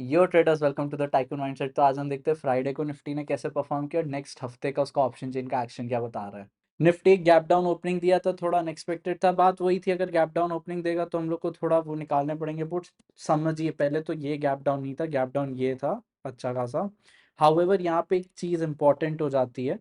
Yo traders, welcome to the tycoon mindset. तो आज हम देखते हैं फ्राइडे को निफ्टी ने कैसे परफॉर्म किया और नेक्स्ट हफ्ते का उसका ऑप्शन चेन का एक्शन क्या बता रहा है। निफ्टी गैप डाउन ओपनिंग दिया था, थोड़ा अनएक्सपेक्टेड था। बात वही थी, अगर गैप डाउन ओपनिंग देगा तो हम लोग को थोड़ा वो निकालने पड़ेंगे पुट्स। समझिए, पहले तो ये गैप डाउन नहीं था, गैप डाउन ये था अच्छा खासा। हाउएवर यहाँ पे एक चीज इंपॉर्टेंट हो जाती है,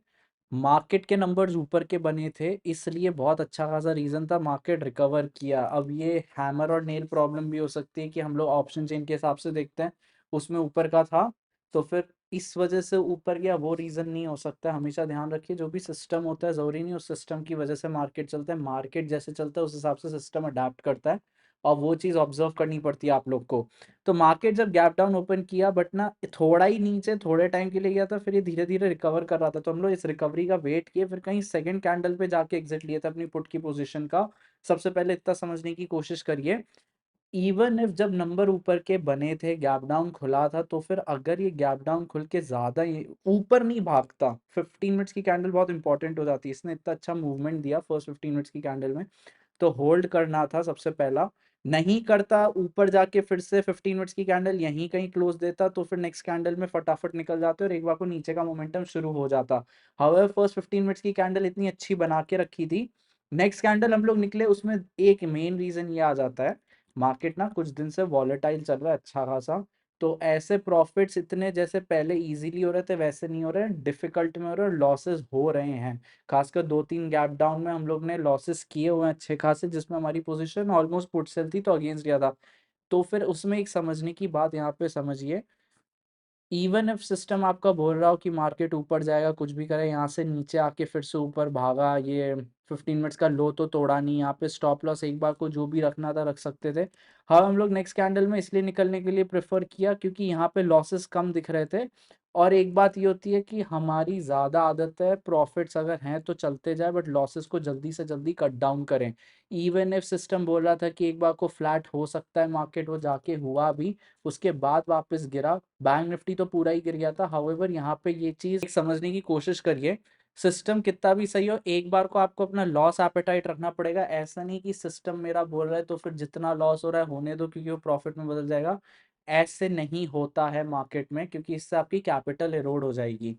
मार्केट के नंबर्स ऊपर के बने थे, इसलिए बहुत अच्छा खासा रीजन था, मार्केट रिकवर किया। अब ये हैमर और नेल प्रॉब्लम भी हो सकती है कि हम लोग ऑप्शन चेन के हिसाब से देखते हैं, उसमें ऊपर का था तो फिर इस वजह से ऊपर गया, वो रीजन नहीं हो सकता। हमेशा ध्यान रखिए, जो भी सिस्टम होता है जरूरी नहीं उस सिस्टम की वजह से मार्केट चलता है, मार्केट जैसे चलता है उस हिसाब से सिस्टम अडेप्ट करता है, और वो चीज ऑब्जर्व करनी पड़ती है आप लोग को। तो मार्केट जब गैप डाउन ओपन किया, बट ना थोड़ा ही नीचे थोड़े टाइम के लिए गया था, फिर ये धीरे धीरे रिकवर कर रहा था, तो हम लोग इस रिकवरी का वेट किए, फिर कहीं सेकंड कैंडल पे जाके एग्जिट लिए थे अपनी पुट की पोजीशन का। सबसे पहले इतना समझने की कोशिश करिए, इवन इफ जब नंबर ऊपर के बने थे, गैप डाउन खुला था, तो फिर अगर ये गैप डाउन खुल के ज्यादा ये ऊपर नहीं भागता, 15 मिनट्स की कैंडल बहुत इंपॉर्टेंट हो जाती है, इसने इतना अच्छा मूवमेंट दिया फर्स्ट 15 मिनट्स की कैंडल में, तो होल्ड करना था सबसे पहला। नहीं करता, ऊपर जाके फिर से 15 मिनट्स की कैंडल यहीं कहीं क्लोज देता, तो फिर नेक्स्ट कैंडल में फटाफट निकल जाते और एक बार को नीचे का मोमेंटम शुरू हो जाता। हाउएवर फर्स्ट 15 मिनट्स की कैंडल इतनी अच्छी बना के रखी थी, नेक्स्ट कैंडल हम लोग निकले, उसमें एक मेन रीजन ये आ जाता है, मार्केट ना कुछ दिन से वॉलेटाइल चल रहा है अच्छा खासा, तो ऐसे प्रॉफिट्स इतने जैसे पहले इजीली हो रहे थे वैसे नहीं हो रहे हैं, डिफिकल्ट में हो रहे हैं, लॉसेस हो रहे हैं। खासकर 2-3 गैप डाउन में हम लोग ने लॉसेस किए हुए हैं अच्छे खासे, जिसमें हमारी पोजीशन ऑलमोस्ट पुट सेल थी तो अगेंस्ट गया था। तो फिर उसमें एक समझने की बात यहाँ पे समझिए, इवन इफ सिस्टम आपका बोल रहा हो कि मार्केट ऊपर जाएगा, कुछ भी करे, यहाँ से नीचे आके फिर से ऊपर भागा, ये 15 मिनट्स का लो तो तोड़ा नहीं, यहाँ पे स्टॉप लॉस एक बार को जो भी रखना था रख सकते थे। हाँ, हम लोग नेक्स्ट कैंडल में इसलिए निकलने के लिए प्रेफर किया क्योंकि यहाँ पे लॉसेस कम दिख रहे थे, और एक बात ये होती है कि हमारी ज़्यादा आदत है प्रॉफिट्स अगर हैं तो चलते जाए, बट लॉसेस को जल्दी से जल्दी कट डाउन करें। इवन इफ सिस्टम बोल रहा था कि एक बार को फ्लैट हो सकता है मार्केट, वो जाके हुआ भी, उसके बाद वापस गिरा, बैंक निफ्टी तो पूरा ही गिर गया था। हाउएवर यहाँ पे ये चीज समझने की कोशिश करिए, सिस्टम कितना भी सही हो, एक बार को आपको अपना लॉस एपेटाइट रखना पड़ेगा। ऐसा नहीं कि सिस्टम मेरा बोल रहा है तो फिर जितना लॉस हो रहा है होने दो क्योंकि वो प्रॉफिट में बदल जाएगा। ऐसे नहीं होता है मार्केट में, क्योंकि इससे आपकी कैपिटल एरोड हो जाएगी।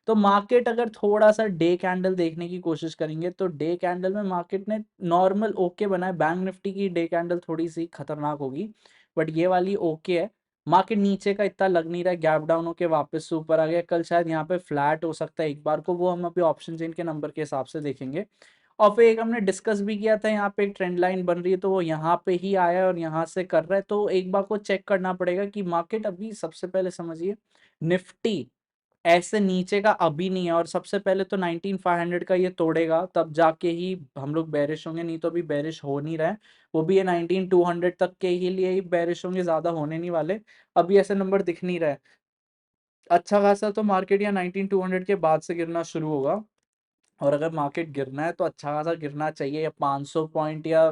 तो मार्केट अगर थोड़ा सा डे कैंडल देखने की कोशिश करेंगे तो डे कैंडल में मार्केट ने नॉर्मल ओके बनाए, बैंक निफ्टी की डे कैंडल थोड़ी सी खतरनाक होगी, बट ये वाली ओके है। मार्केट नीचे का इतना लग नहीं रहा है, गैप डाउन होके वापस से ऊपर आ गया, कल शायद यहाँ पे फ्लैट हो सकता है एक बार को, वो हम अभी ऑप्शन चेन के नंबर के हिसाब से देखेंगे। और फिर एक हमने डिस्कस भी किया था, यहाँ पे एक ट्रेंड लाइन बन रही है तो वो यहाँ पे ही आया है और यहाँ से कर रहा है, तो एक बार को चेक करना पड़ेगा कि मार्केट अभी, सबसे पहले समझिए, निफ्टी ऐसे नीचे का अभी नहीं है, और सबसे पहले तो 19500 का ये तोड़ेगा तब जाके ही हम लोग बेरिश होंगे, नहीं तो अभी बेरिश हो नहीं रहा है। वो भी ये 19200 तक के ही लिए ही बेरिश होंगे, ज्यादा होने नहीं वाले, अभी ऐसे नंबर दिख नहीं रहा है अच्छा खासा। तो मार्केट या 19200 के बाद से गिरना शुरू होगा, और अगर मार्केट गिरना है तो अच्छा खासा गिरना चाहिए, या 500 पॉइंट या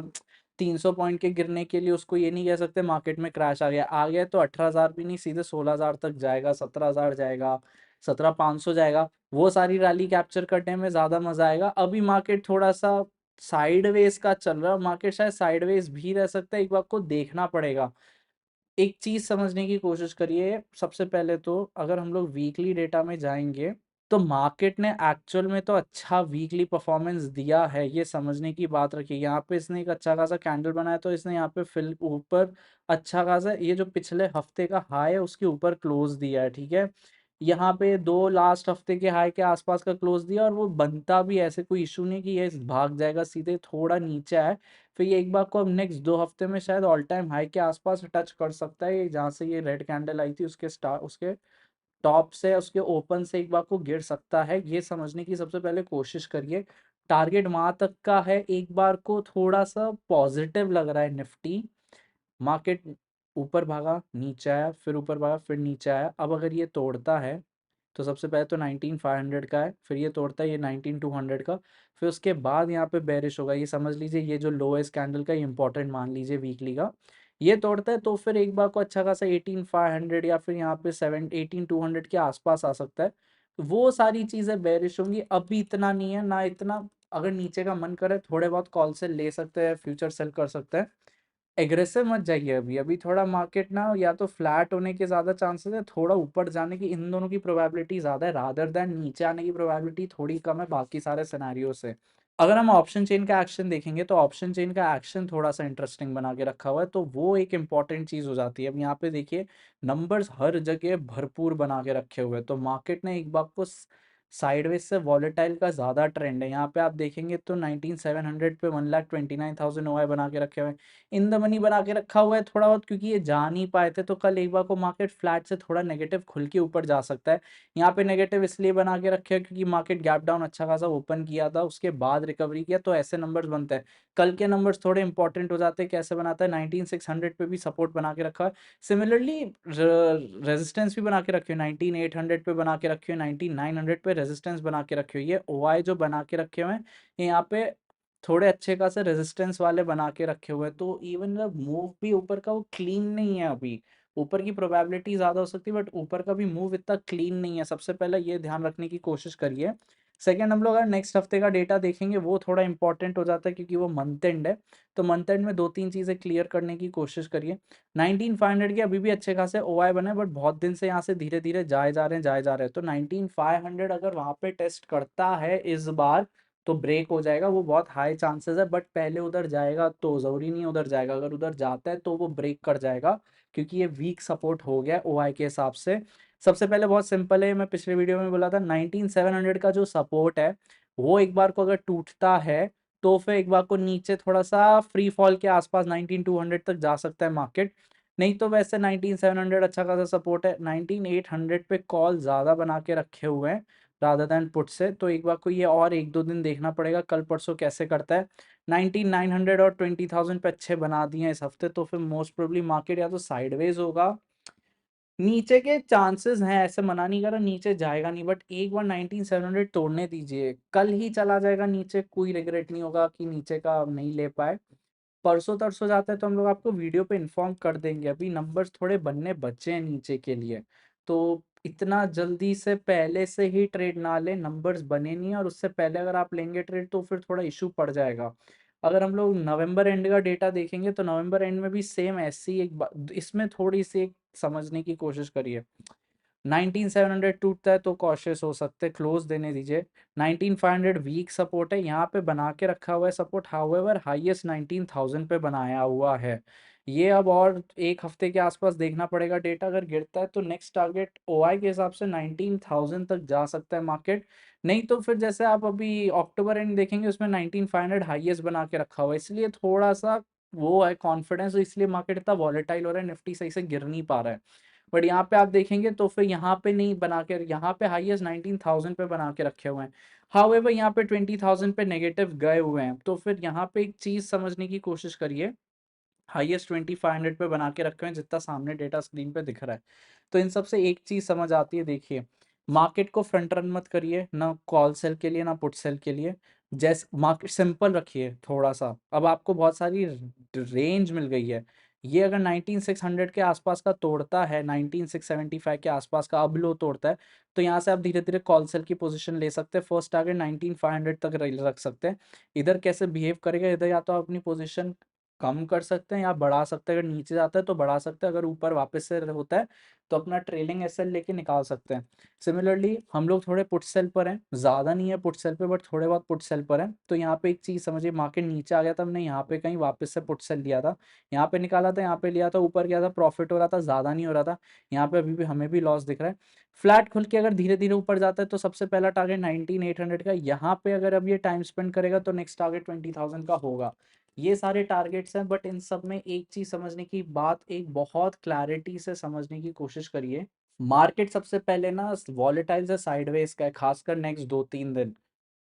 300 पॉइंट के गिरने के लिए उसको ये नहीं कह सकते मार्केट में क्रैश आ गया तो 18,000 भी नहीं, सीधे 16,000 तक जाएगा, 17,000 जाएगा, 17,500 जाएगा, वो सारी रैली कैप्चर करने में ज्यादा मजा आएगा। अभी मार्केट थोड़ा सा साइडवेज का चल रहा है, मार्केट शायद साइडवेज भी रह सकता है, एक बार को देखना पड़ेगा। एक चीज समझने की कोशिश करिए, सबसे पहले तो अगर हम लोग वीकली डेटा में जाएंगे तो मार्केट ने एक्चुअल में तो अच्छा वीकली परफॉर्मेंस दिया है, ये समझने की बात रखिए। यहाँ पे इसने एक अच्छा खासा कैंडल बनाया, तो इसने यहाँ पे फिल ऊपर अच्छा खासा, ये जो पिछले हफ्ते का हाई है उसके ऊपर क्लोज दिया है, ठीक है। यहाँ पे दो लास्ट हफ्ते के हाई के आसपास का क्लोज दिया, और वो बनता भी, ऐसे कोई इशू नहीं कि ये भाग जाएगा, सीधे थोड़ा नीचे आए, फिर ये एक बार को अब नेक्स्ट 2 हफ्ते में शायद ऑल टाइम हाई के आसपास टच कर सकता है, ये जहाँ से ये रेड कैंडल आई थी उसके उसके टॉप से, उसके ओपन से एक बार को गिर सकता है, ये समझने की सबसे पहले कोशिश करिए। टारगेट वहां तक का है, एक बार को थोड़ा सा पॉजिटिव लग रहा है निफ्टी। मार्केट ऊपर भागा, नीचे आया, फिर ऊपर भागा, फिर नीचे आया, अब अगर ये तोड़ता है तो सबसे पहले तो 19500 का है, फिर ये तोड़ता है ये 19200 का, फिर उसके बाद यहाँ पे बेरिश होगा, ये समझ लीजिए, ये जो लोएस्ट कैंडल का, ये इंपॉर्टेंट मान लीजिए वीकली का, ये तोड़ता है तो फिर एक बार को अच्छा खासा 18500 या फिर यहाँ पे 18200 के आसपास आ सकता है। वो सारी चीजें बेरिश होंगी, अभी इतना नहीं है ना इतना, अगर नीचे का मन करे थोड़े बहुत कॉल से ले सकते हैं, फ्यूचर सेल कर सकते हैं, एग्रेसिव मत जाइए अभी, अभी थोड़ा मार्केट ना या तो फ्लैट होने के ज़्यादा चांसेस है, थोड़ा ऊपर जाने की इन दोनों की प्रोबेबिलिटी ज़्यादा है रादर दैन नीचे आने की प्रोबेबिलिटी थोड़ी कम है बाकी सारे सिनेरियो से। अगर हम ऑप्शन चेन का एक्शन देखेंगे तो ऑप्शन चेन का एक्शन थोड़ा-सा इंटरेस्टिंग बना के रखा हुआ है, तो वो एक इम्पॉर्टेंट चीज़ हो जाती है। अब यहाँ पे देखिए नंबर्स हर जगह भरपूर बना के रखे हुए हैं, तो मार्केट ने एक बार को साइडवेज से वॉलेटाइल का ज़्यादा ट्रेंड है। यहाँ पे आप देखेंगे तो 19,700 पे 1,29,000 ओआई बना के रखे हुए हैं। इन द मनी बना के रखा हुआ है थोड़ा बहुत क्योंकि ये जा नहीं पाए थे, तो कल एक बार को मार्केट फ्लैट से थोड़ा नेगेटिव खुल के ऊपर जा सकता है। यहाँ पे नेगेटिव इसलिए बना के रखे हैं क्योंकि मार्केट गैप डाउन अच्छा खासा ओपन किया था, उसके बाद रिकवरी किया, तो ऐसे नंबर्स बनते हैं। कल के नंबर्स थोड़े इंपॉर्टेंट हो जाते हैं, कैसे बनाता है 19,600 पे भी सपोर्ट बना के रखा है। सिमिलरली रेजिस्टेंस भी बना के रखे हुए 19,800 पे बना के रखे हुए 19,900 पे रेजिस्टेंस बना के रखे हुए। ये ओआई जो बना के रखे हुए हैं ये यहाँ पे थोड़े अच्छे खासे रेजिस्टेंस वाले बना के रखे हुए हैं, तो इवन जब मूव भी ऊपर का वो क्लीन नहीं है अभी। ऊपर की प्रोबेबिलिटी ज़्यादा हो सकती है बट ऊपर का भी मूव इतना क्लीन नहीं है, सबसे पहले ये ध्यान रखने की कोशिश करिए। सेकंड हम लोग अगर नेक्स्ट हफ्ते का डेटा देखेंगे वो थोड़ा इंपॉर्टेंट हो जाता है क्योंकि वो मंथ एंड है, तो मंथ एंड में 2-3 चीज़ें क्लियर करने की कोशिश करिए। 19,500 के अभी भी अच्छे खासे ओआई बने बट बहुत दिन से यहाँ से धीरे-धीरे जाए जा रहे हैं, जाए जा रहे हैं, तो 19,500 अगर वहाँ पे टेस्ट करता है इस बार तो ब्रेक हो जाएगा, वो बहुत हाई चांसेस है बट पहले उधर जाएगा तो ज़रूरी नहीं उधर जाएगा, अगर उधर जाता है तो वो ब्रेक कर जाएगा क्योंकि ये वीक सपोर्ट हो गया ओआई के हिसाब से। सबसे पहले बहुत सिंपल है, मैं पिछले वीडियो में बोला था 19,700 का जो सपोर्ट है, वो एक बार को अगर टूटता है, तो फिर एक बार को नीचे थोड़ा-सा फ्री फॉल के आस-पास 19,200 तक जा सकता है मार्केट। नहीं तो वैसे 19,700 अच्छा खासा सपोर्ट है, 19,800 पे कॉल ज़्यादा बना के रखे हुए हैं। रादर दैन पुट से, तो एक बार को ये और 1-2 दिन देखना पड़ेगा कल-परसों कैसे करता है। 19,900 और 20,000 पे अच्छे बना दिए हैं इस हफ्ते, तो फिर मोस्ट प्रोबेबली मार्केट या तो साइडवेज़ होगा, नीचे के चांसेस हैं, ऐसे मना नहीं कर रहा नीचे जाएगा नहीं बट एक बार 19,700 तोड़ने दीजिए, कल ही चला जाएगा नीचे, कोई रिग्रेट नहीं होगा कि नीचे का नहीं ले पाए। परसों-तरसों जाता है तो हम लोग आपको वीडियो पे इन्फॉर्म कर देंगे, अभी नंबर्स थोड़े बनने बचे हैं नीचे के लिए। तो इतना जल्दी से पहले से ही ट्रेड ना लें, नंबर्स बने नहीं हैं और उससे पहले अगर आप लेंगे ट्रेड तो फिर थोड़ा इश्यू पड़ जाएगा। अगर हम लोग नवंबर एंड का डेटा देखेंगे तो नवंबर एंड में भी सेम ऐसी ही एक बा इसमें थोड़ी-सी एक समझने की कोशिश करिए। 19,700 टूटता है तो कॉशियस हो सकते हैं, क्लोज देने दीजिए। 19,500 वीक सपोर्ट है, यहाँ पे बना के रखा हुआ है सपोर्ट, हाउएवर हाईएस्ट 19,000 पे बनाया हुआ है। ये अब और 1 हफ्ते के आसपास देखना पड़ेगा डेटा, अगर गिरता है तो नेक्स्ट टारगेट ओआई के हिसाब से 19,000 तक जा सकता है मार्केट। नहीं तो फिर जैसे आप अभी अक्टूबर एंड देखेंगे उसमें 19,500 हाईएस्ट बना के रखा हुआ है, इसलिए थोड़ा-सा वो है कॉन्फिडेंस, इसलिए मार्केट इतना वॉलेटाइल हो रहा है, निफ्टी सही से गिर नहीं पा रहा है। बट यहाँ पे आप देखेंगे तो फिर यहाँ पे नहीं बना के, यहाँ पे हाईएस्ट 19,000 पे बना के रखे हुए हैं। हाउएवर यहाँ पे 20,000 पे नेगेटिव गए हुए हैं, तो फिर यहाँ पे एक चीज़ समझने की कोशिश करिए, हाईएस्ट 2500 पे बना के रखे हैं जितना सामने डेटा स्क्रीन पे दिख रहा है। तो इन सब से एक चीज़ समझ आती है, देखिए मार्केट को फ्रंट रन मत करिए, ना कॉल सेल के लिए ना पुट सेल के लिए। जैसे मार्केट सिंपल रखिए थोड़ा-सा। अब आपको बहुत सारी रेंज मिल गई है। ये अगर 19,600 के आसपास का तोड़ता है, 19,675 के आसपास का अब लो तोड़ता है, तो यहाँ से आप धीरे-धीरे कॉल सेल की पोज़ीशन ले सकते हैं। फर्स्ट टारगेट 19,500 तक र रख सकते हैं। इधर कैसे बिहेव करेगा, इधर या तो आप अपनी पोज़ीशन कम कर सकते हैं या बढ़ा सकते हैं, अगर नीचे जाता है तो बढ़ा सकते हैं, अगर ऊपर वापस से होता है तो अपना ट्रेलिंग एसएल लेके निकाल सकते हैं। सिमिलरली हम लोग थोड़े पुट सेल पर हैं, ज़्यादा नहीं है पुट सेल पे बट थोड़े बहुत पुट सेल पर हैं। तो यहाँ पे एक चीज़ समझिए, मार्केट नीचे आ गया था, हमने यहाँ पे कहीं वापस से पुट सेल लिया था, यहाँ पे निकाला था, यहाँ पे लिया था, ऊपर गया था, प्रॉफिट हो रहा था, ज़्यादा नहीं हो रहा था। यहाँ पे अभी भी हमें भी लॉस दिख रहा है। फ्लैट खुल के अगर धीरे-धीरे ऊपर जाता है तो सबसे पहला टारगेट 19,800 का, यहाँ पे अगर अब ये टाइम स्पेंड करेगा तो नेक्स्ट टारगेट 20,000 का होगा। ये सारे टारगेट्स हैं बट इन सब में एक चीज़ समझने की बात, एक बहुत क्लैरिटी से समझने की कोशिश करिए। मार्केट सबसे पहले ना वॉलेटाइल से साइडवेज का है, खासकर नेक्स्ट 2-3 दिन।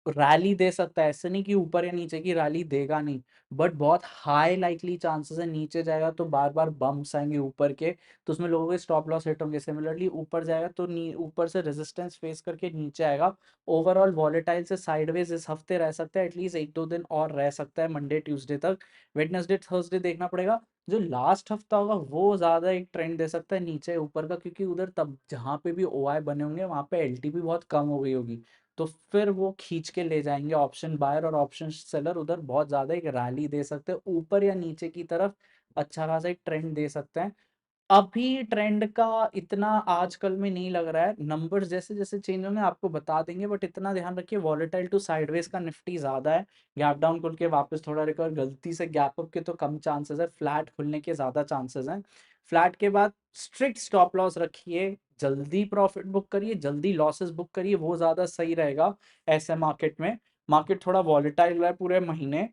रैली दे सकता है, ऐसे नहीं कि ऊपर या नीचे की रैली देगा नहीं, बट बहुत हाई लाइकली चांसेस है नीचे जाएगा तो बार-बार बम्प्स आएँगे ऊपर के, तो उसमें लोगों के स्टॉप लॉस हिट होंगे। सिमिलरली ऊपर जाएगा तो नी ऊपर से रेजिस्टेंस फेस करके नीचे आएगा। ओवरऑल वॉलेटाइल से साइडवेज इस हफ्ते रह सकता है, एटलीस्ट 1-2 दिन और रह सकता है मंडे, ट्यूसडे तक। वेडनेसडे, थर्सडे देखना पड़ेगा। जो लास्ट हफ्ता होगा वो ज़्यादा एक ट्रेंड दे सकता है नीचे ऊपर का, क्योंकि उधर तब जहाँ पे भी ओआई बने होंगे वहाँ पे एलटीपी बहुत कम हो गई होगी। तो फिर वो खींच के ले जाएँगे ऑप्शन बायर और ऑप्शन सेलर, उधर बहुत ज़्यादा एक रैली दे सकते हैं ऊपर या नीचे की तरफ, अच्छा खासा एक ट्रेंड दे सकते हैं। अभी ट्रेंड का इतना आजकल में नहीं लग रहा है, नंबर्स जैसे-जैसे चेंज होंगे आपको बता देंगे, बट इतना ध्यान रखिए वोलेटाइल टू साइडवेज का निफ्टी ज़्यादा है, गैप डाउन खुल के वापस थोड़ा रिकवर, गलती से गैप अप के तो कम चांसेस है, फ्लैट खुलने के ज़्यादा चांसेस हैं। फ्लैट के बाद स्ट्रिक्ट स्टॉप लॉस रखिए, जल्दी प्रॉफिट बुक करिए, जल्दी लॉसेस बुक करिए, वो ज़्यादा सही रहेगा ऐसे मार्केट में। मार्केट थोड़ा वोलेटाइल रहा है पूरे महीने,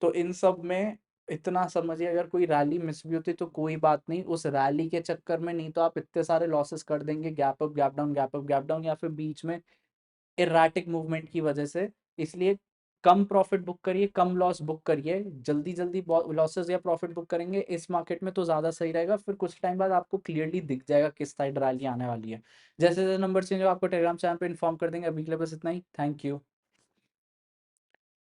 तो इन सब में इतना समझिए, अगर कोई रैली मिस भी होती तो कोई बात नहीं, उस रैली के चक्कर में नहीं तो आप इतने सारे लॉसेस कर देंगे gap up, gap down, gap up, gap down, या फिर बीच में इर्राटिक मूवमेंट की वजह से। इसलिए कम प्रॉफिट बुक करिए, कम लॉस बुक करिए, जल्दी-जल्दी लॉसेस या प्रॉफिट बुक करेंगे इस मार्केट में तो ज़्यादा सही रहेगा। फिर कुछ टाइम बाद आपको क्लियरली दिख जाएगा किस साइड रैली आने वाली है। जैसे-जैसे नंबर चेंज हो आपको टेलीग्राम चैनल पे इन्फॉर्म कर देंगे। अभी के लिए बस इतना ही। Thank you.